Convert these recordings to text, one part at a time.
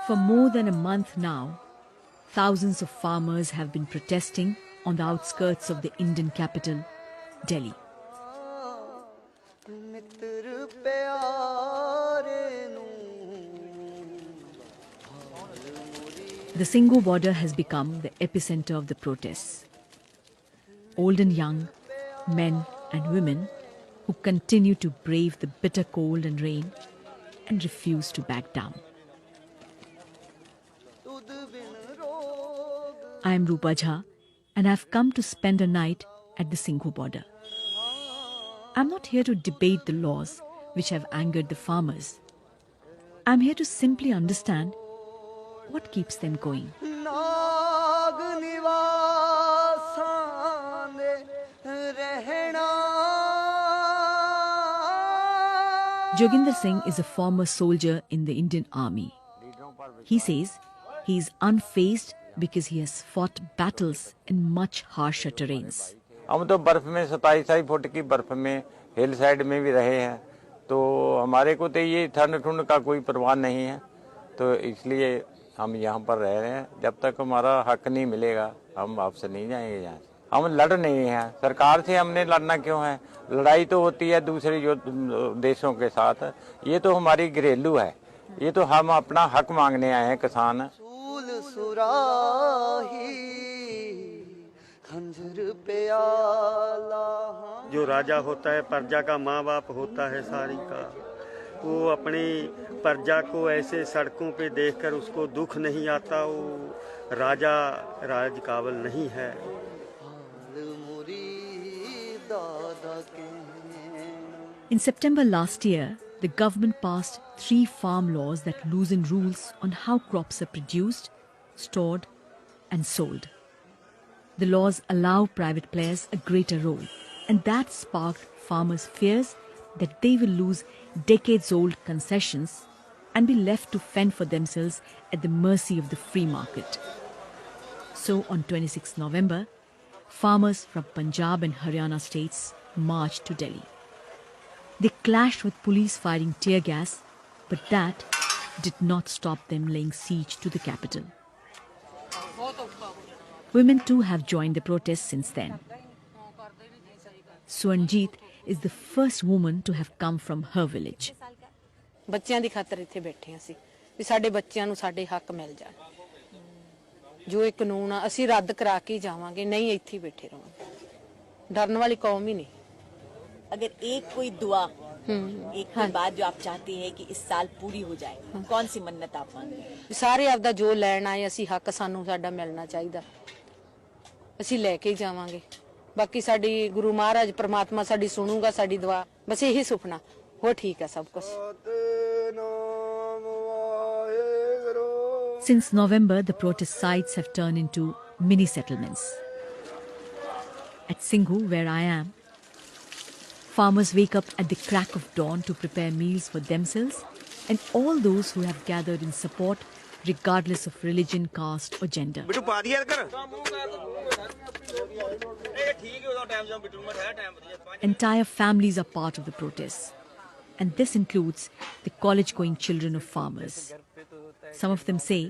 For more than a month now, thousands of farmers have been protesting on the outskirts of the Indian capital, Delhi. The Singhu border has become the epicenter of the protests. Old and young, men and women who continue to brave the bitter cold and rain and refuse to back down. I am Rupa Jha and I have come to spend a night at the Singhu border. I'm not here to debate the laws which have angered the farmers. I'm here to simply understand what keeps them going. Joginder Singh is a former soldier in the Indian Army. He says he is unfazed because he has fought battles in much harsher terrains. हम तो बर्फ में 27 foot की बर्फ में hill side में भी रहे हैं, तो हमारे को तो ये ठंड ठंड का कोई परवाह नहीं है, तो इसलिए हम यहाँ पर रह रहे हैं। जब तक हमारा हक नहीं मिलेगा हम वापस नहीं जाएंगे यहाँ से। हम लड़ नहीं हैं, सरकार से हमने लड़ना क्यों है? लड़ाई तो होती है दूसरे जो देशों के साथ, ये तो हमारी घरेलू है, ये तो हम अपना हक मांगने आए हैं किसान। जो राजा होता है प्रजा का माँ बाप होता है सारी का, वो अपनी प्रजा को ऐसे सड़कों पे देखकर उसको दुख नहीं आता, वो राजा राज काबिल नहीं है। In September last year, the government passed 3 farm laws that loosen rules on how crops are produced, stored and sold. The laws allow private players a greater role, and that sparked farmers' fears that they will lose decades-old concessions and be left to fend for themselves at the mercy of the free market. So on 26 November, farmers from Punjab and Haryana states marched to Delhi. They clashed with police firing tear gas, but that did not stop them laying siege to the capital. Women too have joined the protests since then. Swarnjeet is the first woman to have come from her village. ਬੱਚਿਆਂ ਦੀ ਖਾਤਰ ਇੱਥੇ ਬੈਠੇ ਅਸੀਂ ਵੀ ਸਾਡੇ ਬੱਚਿਆਂ ਨੂੰ ਸਾਡੇ ਹੱਕ ਮਿਲ ਜਾਣ, ਜੋ ਇਹ ਕਾਨੂੰਨ ਆ ਅਸੀਂ ਰੱਦ ਕਰਾ ਕੇ ਜਾਵਾਂਗੇ, ਨਹੀਂ ਇੱਥੇ ਬੈਠੇ ਰਹਾਂਗੇ, ਡਰਨ ਵਾਲੀ ਕੌਮ ਹੀ ਨਹੀਂ। अगर एक कोई दुआ एक कोई बात जो आप चाहते हैं कि इस साल पूरी हो जाए, कौन सी मन्नत आप मांगे? ਸਾਰੇ ਆਪਦਾ ਜੋ ਲੈਣ ਆਏ ਅਸੀਂ ਹੱਕ ਸਾਨੂੰ ਸਾਡਾ ਮਿਲਣਾ ਚਾਹੀਦਾ, ਅਸੀਂ ਲੈ ਕੇ ਜਾਵਾਂਗੇ। ਬਾਕੀ ਸਾਡੀ ਗੁਰੂ ਮਹਾਰਾਜ ਪ੍ਰਮਾਤਮਾ ਸਾਡੀ ਸੁਣੂਗਾ ਸਾਡੀ ਦੁਆ, ਬਸ ਇਹੀ ਸੁਪਨਾ, ਹੋ ਠੀਕ ਹੈ ਸਭ ਕੁਝ। Since November, the protest sites have turned into mini settlements. At Singhu, where I am, farmers wake up at the crack of dawn to prepare meals for themselves and all those who have gathered in support, regardless of religion, caste or gender. Entire families are part of the protests, and this includes the college-going children of farmers. Some of them say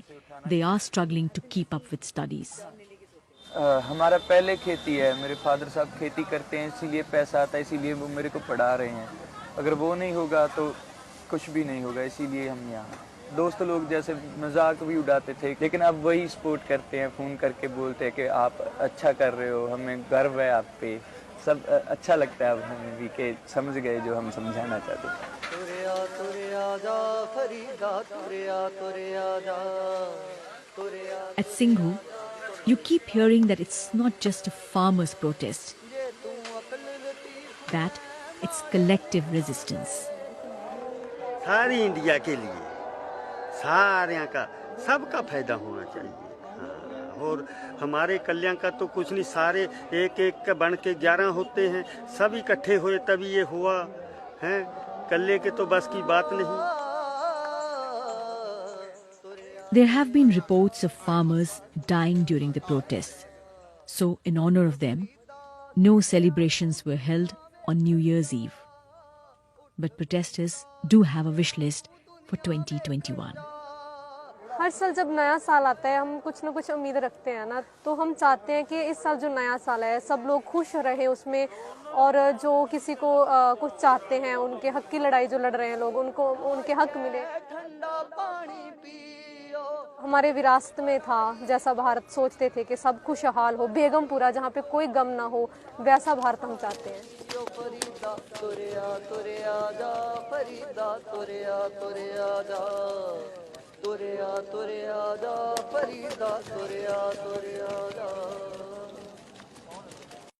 they are struggling to keep up with studies. हमारा पहले खेती है, मेरे father साहब खेती करते हैं, इसीलिए पैसा आता है, इसीलिए वो मेरे को पढ़ा रहे हैं। अगर वो नहीं होगा तो कुछ भी नहीं होगा, इसीलिए हम यहाँ। दोस्त लोग जैसे मजाक भी उड़ाते थे, लेकिन अब वही सपोर्ट करते हैं, फ़ोन करके बोलते हैं कि आप अच्छा कर रहे हो, हमें गर्व है आप पे। सब अच्छा लगता है अब हमें भी कि समझ गए जो हम समझाना चाहते थे। At Singhu, you keep hearing that it's not just a farmers' protest, that it's collective resistance. सारी इंडिया के लिए सारे का सबका फायदा होना चाहिए, और हमारे कल्याण का तो कुछ नहीं, सारे एक एक का बन के 11 होते हैं, सब इकट्ठे हुए तभी ये हुआ है, कल्ले के तो बस की बात नहीं। There have been reports of farmers dying during the protests. So, in honor of them, no celebrations were held on New Year's Eve. But protesters do have a wish list for 2021. हर साल जब नया साल आता है हम कुछ ना कुछ उम्मीद रखते हैं ना, तो हम चाहते हैं कि इस साल जो नया साल है सब लोग खुश रहे उसमें, और जो किसी को कुछ चाहते हैं, उनके हक की लड़ाई जो लड़ रहे हैं लोग, उनको उनके हक मिले। हमारे विरासत में था, जैसा भारत सोचते थे कि सब खुशहाल हो, बेगमपुरा जहाँ पे कोई गम ना हो, वैसा भारत हम चाहते हैं। तुरे आ जा फरीदा तुरे आ जा।